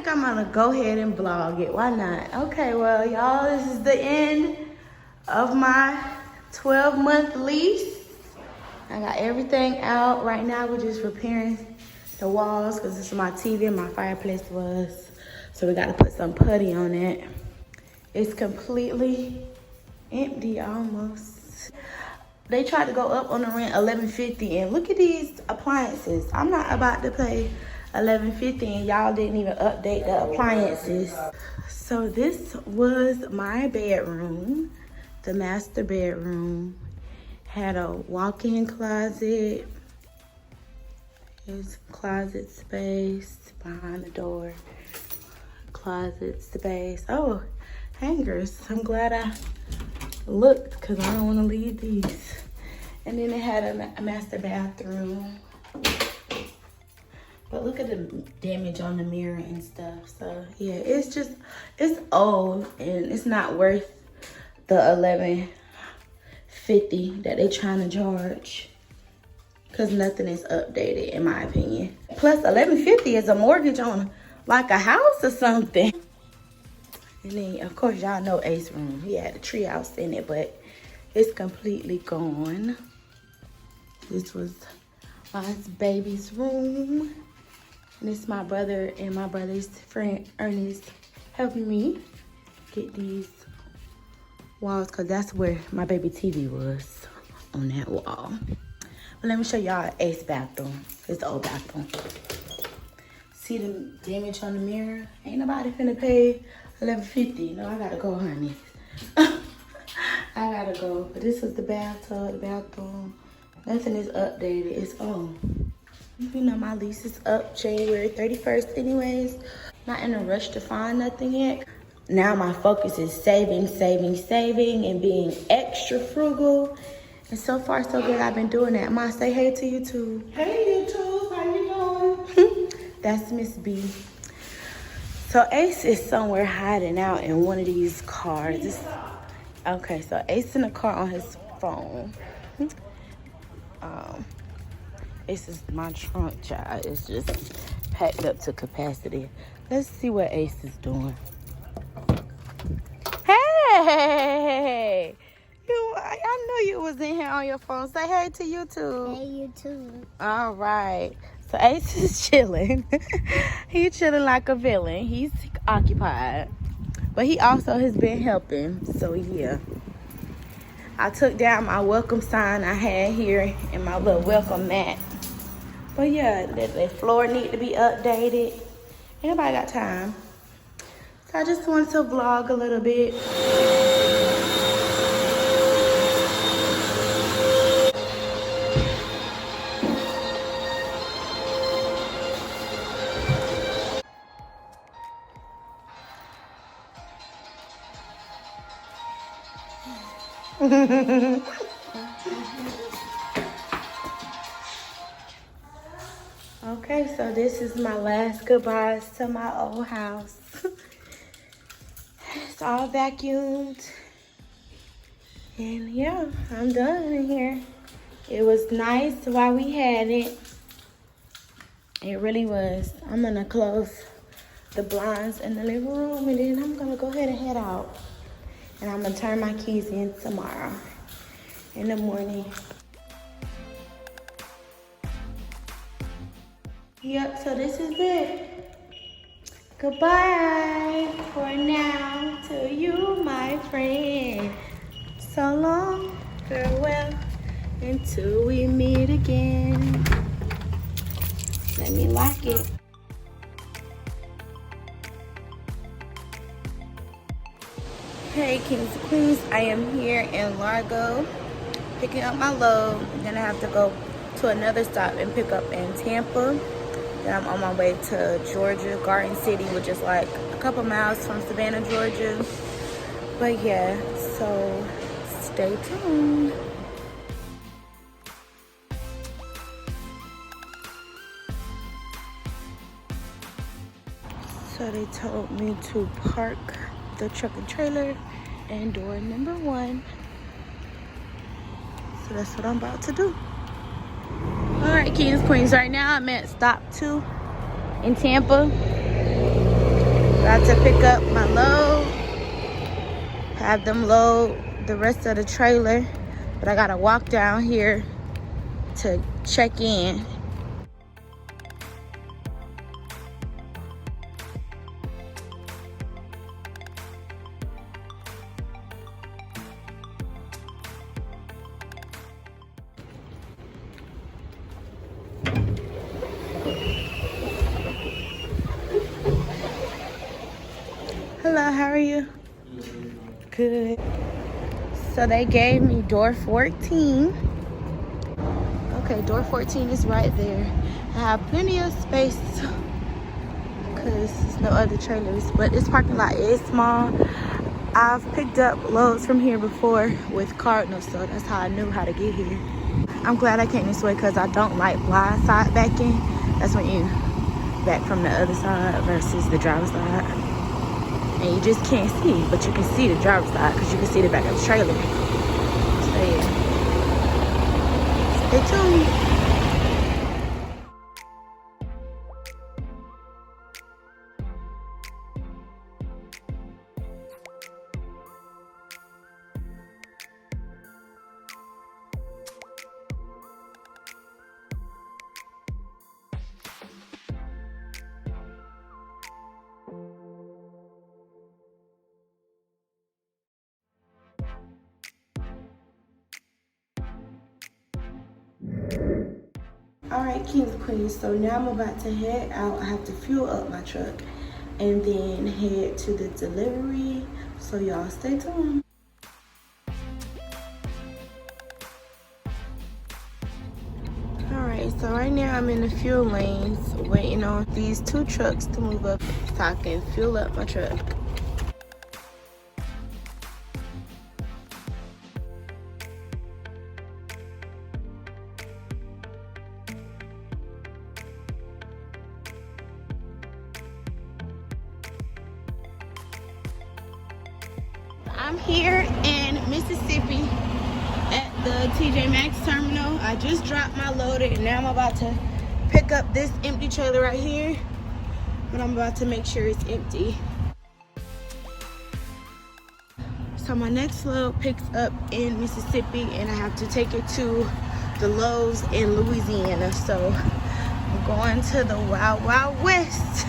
think I'm gonna go ahead and vlog it. Why not? Okay, well, y'all, this is the end of my 12-month lease. I got everything out. Right now, we're just repairing the walls because this is my TV and my fireplace was. So we got to put some putty on it. It's completely empty almost. They tried to go up on the rent $11.50, and look at these appliances. I'm not about to pay $11.50 and y'all didn't even update the appliances. So this was my bedroom, the master bedroom. Had a walk-in closet. Here's closet space behind the door. Closet space. Oh, hangers. I'm glad I looked because I don't want to leave these. And then it had a master bathroom. But look at the damage on the mirror and stuff. So yeah, it's old and it's not worth the $11.50 that they trying to charge. Cause nothing is updated in my opinion. Plus $11.50 is a mortgage on like a house or something. And then of course y'all know Ace room. He had a tree house in it, but it's completely gone. This was my baby's room. And it's my brother and my brother's friend Ernest helping me get these walls because that's where my baby TV was, on that wall. But let me show y'all Ace bathroom. It's the old bathroom. See the damage on the mirror? Ain't nobody finna pay $11.50. No, I gotta go, honey. I gotta go. But this is the bathtub, the bathroom. Nothing is updated. It's old. You know, my lease is up January 31st anyways. Not in a rush to find nothing yet. Now my focus is saving, and being extra frugal. And so far, so good. I've been doing that. Ma, say hey to YouTube. Hey, YouTube. How you doing? That's Miss B. So Ace is somewhere hiding out in one of these cars. Okay, so Ace in the car on his phone. This is my trunk, child. It's just packed up to capacity. Let's see what Ace is doing. Hey! I knew you was in here on your phone. Say hey to YouTube. Hey, YouTube. All right. So Ace is chilling. He's chilling like a villain. He's occupied. But he also has been helping. So, yeah. I took down my welcome sign I had here and my little welcome mat. But yeah, the floor need to be updated. Ain't nobody got time. So I just wanted to vlog a little bit. Okay, so this is my last goodbyes to my old house. It's all vacuumed. And yeah, I'm done in here. It was nice while we had it. It really was. I'm gonna close the blinds in the living room and then I'm gonna go ahead and head out. And I'm gonna turn my keys in tomorrow in the morning. Yep, so this is it. Goodbye for now to you, my friend. So long, farewell, until we meet again. Let me lock it. Hey, kings and queens, I am here in Largo picking up my load. Then I have to go to another stop and pick up in Tampa. Then I'm on my way to Georgia, Garden City, which is like a couple miles from Savannah, Georgia. But yeah, so stay tuned. So they told me to park the truck and trailer in door number 1. So that's what I'm about to do. All right, kings, queens, right now I'm at stop 2 in Tampa. about to pick up my load, have them load the rest of the trailer, but I gotta walk down here to check in. Hello, how are you? Good. So they gave me door 14. Okay, door 14 is right there. I have plenty of space because there's no other trailers, but this parking lot is small. I've picked up loads from here before with Cardinal, so that's how I knew how to get here. I'm glad I came this way because I don't like blind side backing. That's when you back from the other side versus the driver's side. And you just can't see, but you can see the driver's side because you can see the back of the trailer. So yeah, stay tuned. All right, kings and queens, so now I'm about to head out. I have to fuel up my truck and then head to the delivery, so y'all stay tuned. All right, so right now I'm in the fuel lanes waiting on these two trucks to move up so I can fuel up my truck. I'm here in Mississippi at the TJ Maxx terminal. I just dropped my load and now I'm about to pick up this empty trailer right here, but I'm about to make sure it's empty. So my next load picks up in Mississippi and I have to take it to the Lowe's in Louisiana. So I'm going to the Wild Wild West.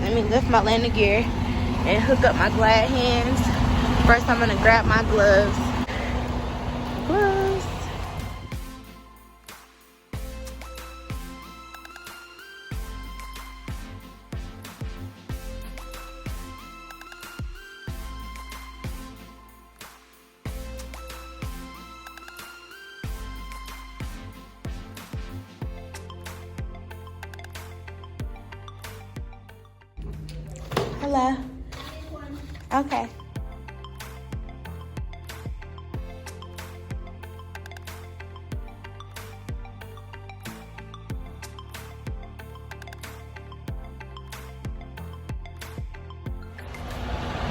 Let me lift my landing gear and hook up my glad hands. First, I'm gonna grab my gloves. Gloves. Hello. Okay.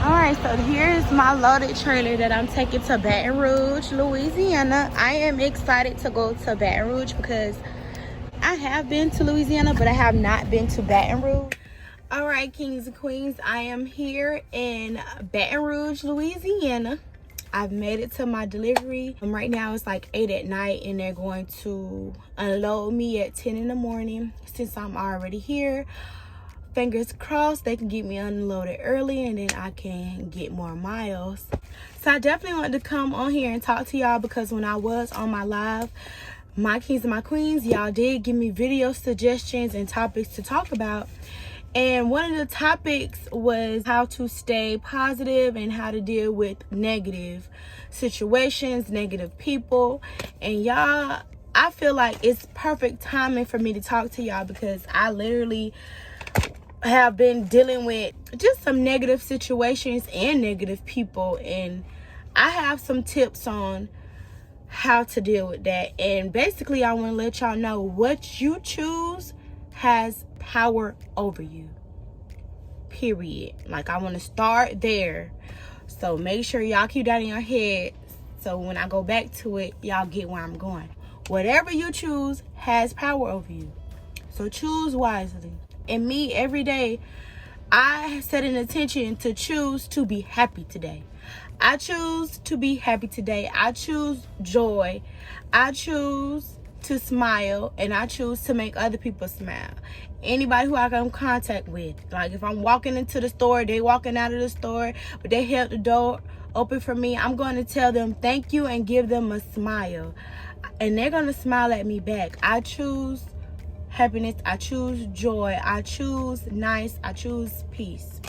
Alright, so here's my loaded trailer that I'm taking to Baton Rouge, Louisiana. I am excited to go to Baton Rouge because I have been to Louisiana, but I have not been to Baton Rouge. Alright, kings and queens, I am here in Baton Rouge, Louisiana. I've made it to my delivery. Right now it's like 8 at night and they're going to unload me at 10 in the morning. Since I'm already here, fingers crossed they can get me unloaded early and then I can get more miles. So I definitely wanted to come on here and talk to y'all because when I was on my live, my kings and my queens, y'all did give me video suggestions and topics to talk about. And one of the topics was how to stay positive and how to deal with negative situations, negative people. And y'all, I feel like it's perfect timing for me to talk to y'all because I literally have been dealing with just some negative situations and negative people. And I have some tips on how to deal with that. And basically, I want to let y'all know what you choose has power over you, period. Like, I want to start there, so make sure y'all keep that in your head so when I go back to it, y'all get where I'm going. Whatever you choose has power over you, so choose wisely. And me, every day, I set an intention to choose to be happy today. I choose to be happy today. I choose joy. I choose to smile, and I choose to make other people smile. Anybody who I come in contact with, like if I'm walking into the store, they walking out of the store, but they held the door open for me, I'm going to tell them thank you and give them a smile, and they're going to smile at me back. I choose happiness. I choose joy. I choose nice. I choose peace.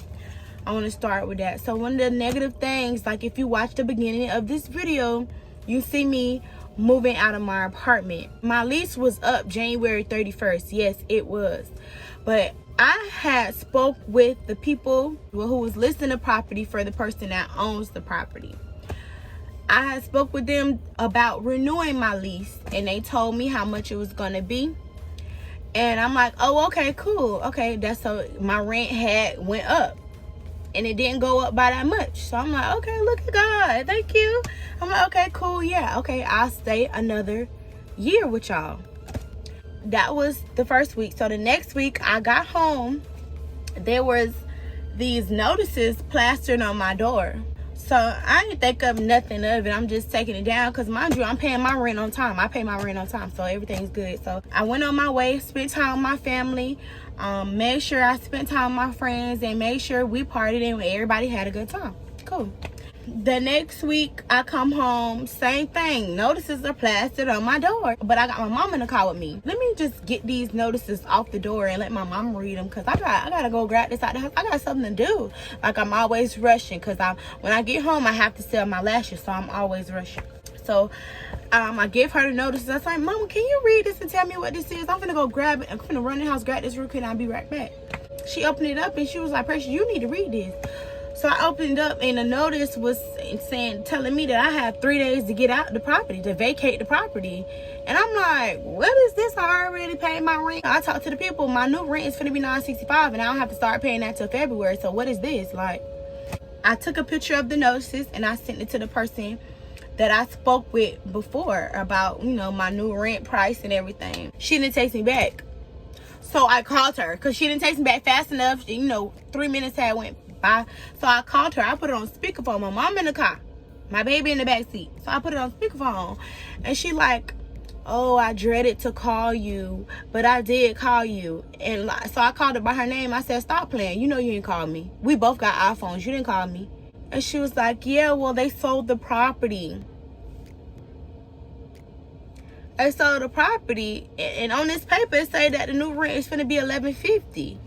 I want to start with that. So one of the negative things, like if you watch the beginning of this video, you see me moving out of my apartment. My lease was up January 31st. Yes, it was. But I had spoke with the people who was listing the property for the person that owns the property. I had spoke with them about renewing my lease, and they told me how much it was going to be. And I'm like, oh, okay, cool. Okay, that's so my rent had went up. And it didn't go up by that much. So I'm like, okay, look at God. Thank you. I'm like, okay, cool. Yeah, okay, I'll stay another year with y'all. That was the first week. So the next week I got home, there was these notices plastered on my door. So I didn't think of nothing of it. I'm just taking it down because, mind you, I'm paying my rent on time. I pay my rent on time, so everything's good. So I went on my way, spent time with my family, made sure I spent time with my friends, and made sure we partied and everybody had a good time. Cool. The next week, I come home, same thing. Notices are plastered on my door. But I got my mom in the car with me. Let me just get these notices off the door and let my mom read them, because I gotta go grab this out the house. I got something to do. Like, I'm always rushing, because when I get home, I have to sell my lashes, so I'm always rushing. So I give her the notices. I was like, Mama, can you read this and tell me what this is? I'm gonna go grab it. I'm gonna run in the house, grab this real quick, and I'll be right back. She opened it up and she was like, Precious, you need to read this. So I opened up, and the notice was telling me that I had 3 days to get out the property, to vacate the property. And I'm like, what is this? I already paid my rent. I talked to the people. My new rent is going to be $965, and I don't have to start paying that till February. So what is this? Like, I took a picture of the notices, and I sent it to the person that I spoke with before about, you know, my new rent price and everything. She didn't text me back. So I called her, because she didn't text me back fast enough. You know, 3 minutes had went by. So I called her. I put it on speakerphone. My mom in the car, my baby in the back seat. So I put it on speakerphone, and she like, oh, I dreaded to call you, but I did call you. And so I called her by her name. I said, stop playing. You know you didn't call me. We both got iPhones. You didn't call me. And she was like, yeah, well, they sold the property. They sold the property, and on this paper it say that the new rent is going to be $11.50.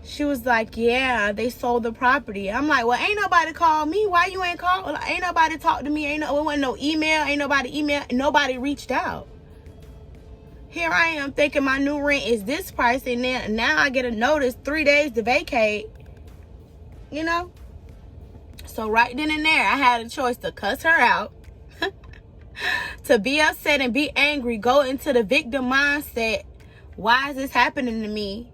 She was like, yeah, they sold the property. I'm like, well, ain't nobody called me. Why you ain't called? Like, ain't nobody talked to me. It wasn't no email. Ain't nobody email. Nobody reached out. Here I am thinking my new rent is this price, and then now I get a notice 3 days to vacate. You know? So right then and there, I had a choice to cuss her out, to be upset and be angry, go into the victim mindset. Why is this happening to me?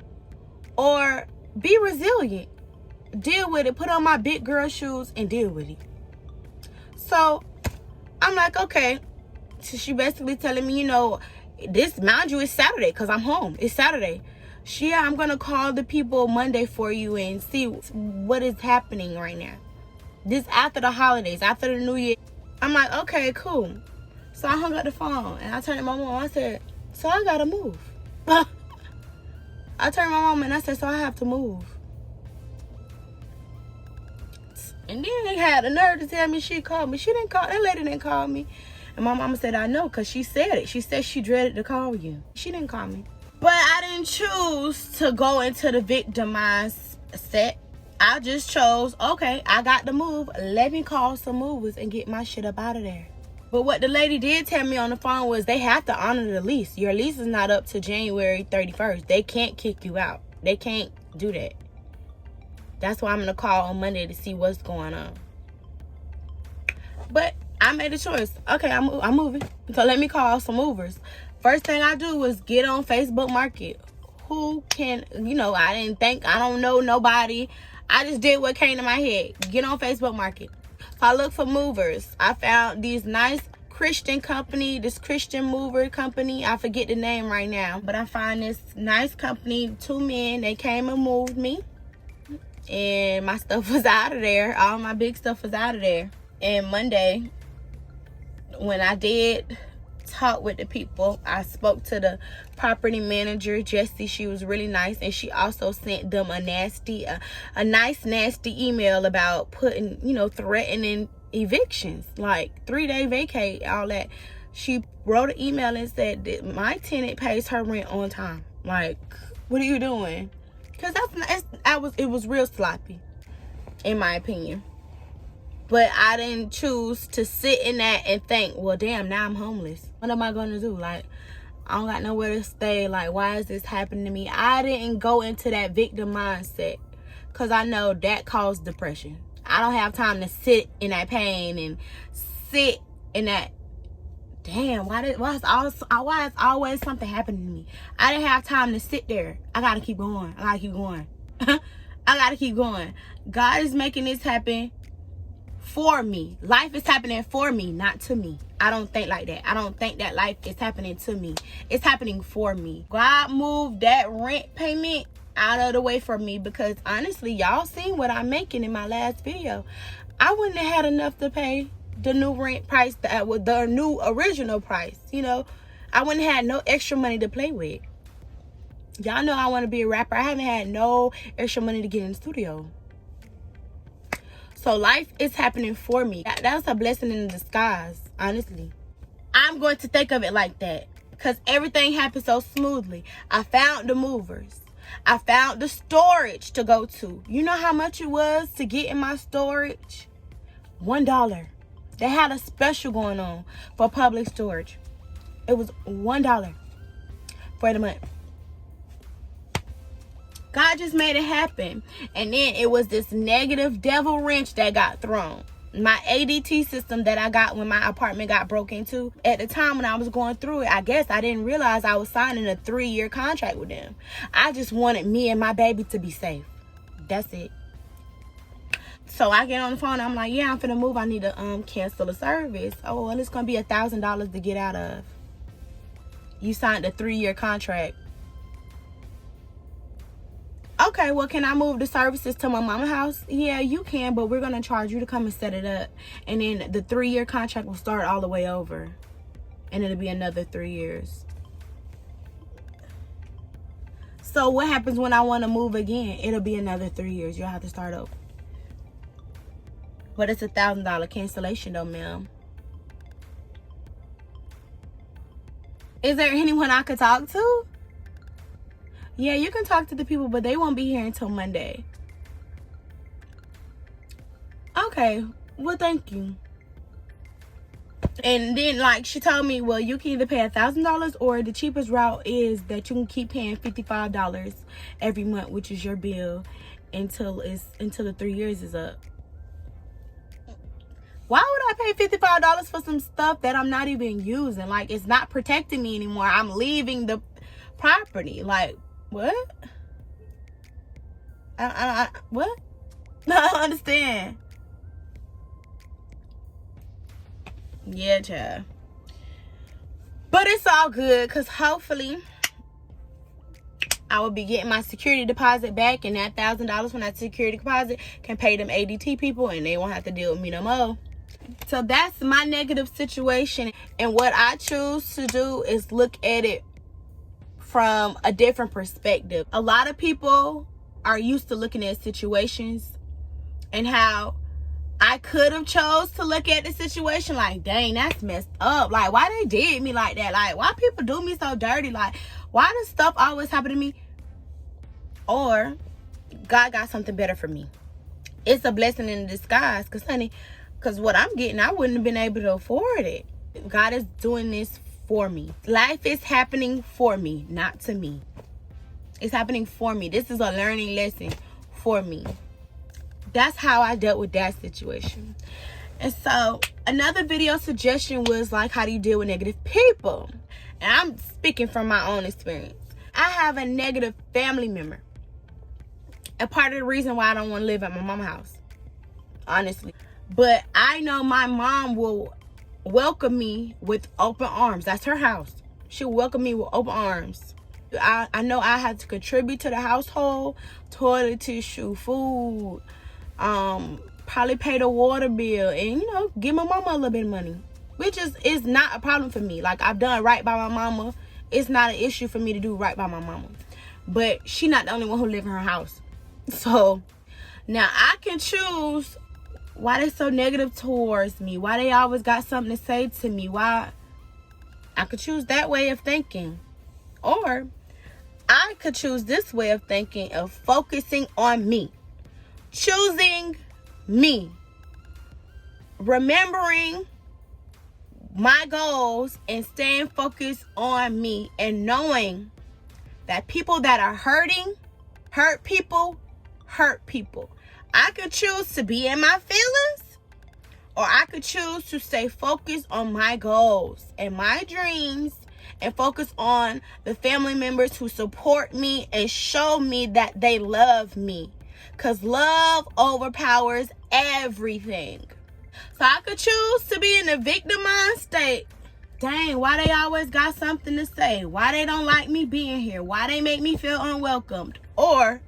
Or be resilient, deal with it, put on my big girl shoes and deal with it. So I'm like, okay. So she basically telling me, you know, this, mind you, it's Saturday, because I'm home. It's Saturday. I'm gonna call the people Monday for you and see what is happening right now. This after the holidays, after the New Year. I'm like, okay, cool. So I hung up the phone and I turned to my mom. I said, so I gotta move. I turned to my mom and I said, so I have to move. And then they had the nerve to tell me she called me. She didn't call. That lady didn't call me. And my mama said, I know, because she said it. She said she dreaded to call you. She didn't call me. But I didn't choose to go into the victim mindset. I just chose, okay, I got to move. Let me call some movers and get my shit up out of there. But what the lady did tell me on the phone was they have to honor the lease. Your lease is not up to January 31st. They can't kick you out. They can't do that. That's why I'm going to call on Monday to see what's going on. But I made a choice. Okay, I'm moving. So let me call some movers. First thing I do was get on Facebook Market. Who can, you know, I don't know nobody. I just did what came to my head. Get on Facebook Market. So I looked for movers. I found these nice Christian company, this Christian mover company. I forget the name right now, but I find this nice company, 2 men, they came and moved me, and my stuff was out of there. All my big stuff was out of there. And Monday, when I did talk with the people, I spoke to the property manager, Jessie. She was really nice, and she also sent them a nice nasty email about putting, threatening evictions, like 3-day vacate, all that. She wrote an email and said that my tenant pays her rent on time. Like, what are you doing? Because it was real sloppy, in my opinion. But I didn't choose to sit in that and think, well, damn, now I'm homeless. What am I going to do? Like, I don't got nowhere to stay. Like, why is this happening to me? I didn't go into that victim mindset, because I know that caused depression. I don't have time to sit in that pain and sit in that, damn, why is always something happening to me? I didn't have time to sit there. I got to keep going. I got to keep going. I got to keep going. God is making this happen for me. Life is happening for me, not to me. I don't think like that. I don't think that life is happening to me. It's happening for me. God moved that rent payment out of the way for me, because honestly, y'all seen what I'm making in my last video. I wouldn't have had enough to pay the new rent price, the new original price. I wouldn't have had no extra money to play with. Y'all know I want to be a rapper. I haven't had no extra money to get in the studio. So life is happening for me. That's a blessing in disguise, honestly. I'm going to think of it like that, because everything happened so smoothly. I found the movers. I found the storage to go to. You know how much it was to get in my storage? $1. They had a special going on for public storage. It was $1 for the month. God just made it happen. And then it was this negative devil wrench that got thrown. My ADT system that I got when my apartment got broke into, at the time when I was going through it, I guess I didn't realize I was signing a 3-year contract with them. I just wanted me and my baby to be safe. That's it. So I get on the phone, I'm like, yeah, I'm finna move. I need to cancel the service. Oh, well, it's gonna be $1,000 to get out of. You signed a 3-year contract. Okay, well, can I move the services to my mama's house? Yeah, you can, but we're going to charge you to come and set it up. And then the 3-year contract will start all the way over. And it'll be another 3 years. So what happens when I want to move again? It'll be another 3 years. You'll have to start over. But it's $1,000 cancellation though, ma'am. Is there anyone I could talk to? Yeah, you can talk to the people, but they won't be here until Monday. Okay, well, thank you. And then, like, she told me, well, you can either pay $1,000, or the cheapest route is that you can keep paying $55 every month, which is your bill, until the 3 years is up. Why would I pay $55 for some stuff that I'm not even using? Like, it's not protecting me anymore. I'm leaving the property. Like, what? What? No, I don't understand. Yeah, child. But it's all good, because hopefully I will be getting my security deposit back, and that $1,000 from that security deposit can pay them ADT people, and they won't have to deal with me no more. So that's my negative situation, and what I choose to do is look at it from a different perspective. A lot of people are used to looking at situations and how I could have chose to look at the situation like, dang, that's messed up. Like, why they did me like that? Like, why people do me so dirty? Like, why does stuff always happen to me? Or God got something better for me. It's a blessing in disguise, because honey, because what I'm getting, I wouldn't have been able to afford it. God is doing this for me. Life is happening for me, not to me. It's happening for me. This is a learning lesson for me. That's how I dealt with that situation. And so another video suggestion was like, how do you deal with negative people? And I'm speaking from my own experience. I have a negative family member. A part of the reason why I don't want to live at my mom's house, honestly. But I know my mom will welcome me with open arms. That's her house. She'll welcome me with open arms. I know I had to contribute to the household, toilet tissue, food, probably pay the water bill, and give my mama a little bit of money, which is not a problem for me. Like, I've done right by my mama. It's not an issue for me to do right by my mama, but she not the only one who live in her house. So now I can choose why they so negative towards me, why they always got something to say to me. Why I could choose that way of thinking, or I could choose this way of thinking, of focusing on me, choosing me, remembering my goals and staying focused on me, and knowing that people that are hurting, hurt people. I could choose to be in my feelings, or I could choose to stay focused on my goals and my dreams, and focus on the family members who support me and show me that they love me. Because love overpowers everything. So I could choose to be in a victimized state. Dang, why they always got something to say? Why they don't like me being here? Why they make me feel unwelcomed? Or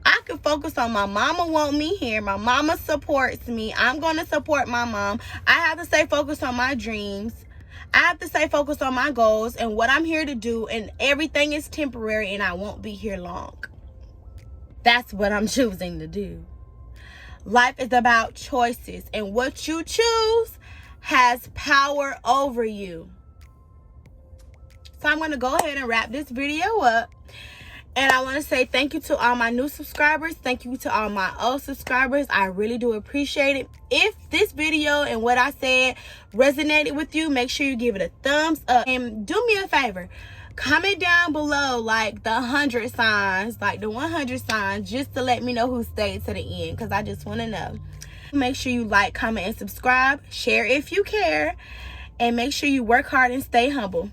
I could focus on my mama want me here. My mama supports me. I'm going to support my mom. I have to stay focused on my dreams. I have to stay focused on my goals and what I'm here to do. And everything is temporary and I won't be here long. That's what I'm choosing to do. Life is about choices, and what you choose has power over you. So I'm going to go ahead and wrap this video up. And I want to say thank you to all my new subscribers. Thank you to all my old subscribers. I really do appreciate it. If this video and what I said resonated with you, make sure you give it a thumbs up. And do me a favor. Comment down below like the 100 signs, like the 100 signs, just to let me know who stayed to the end, because I just want to know. Make sure you like, comment, and subscribe. Share if you care. And make sure you work hard and stay humble.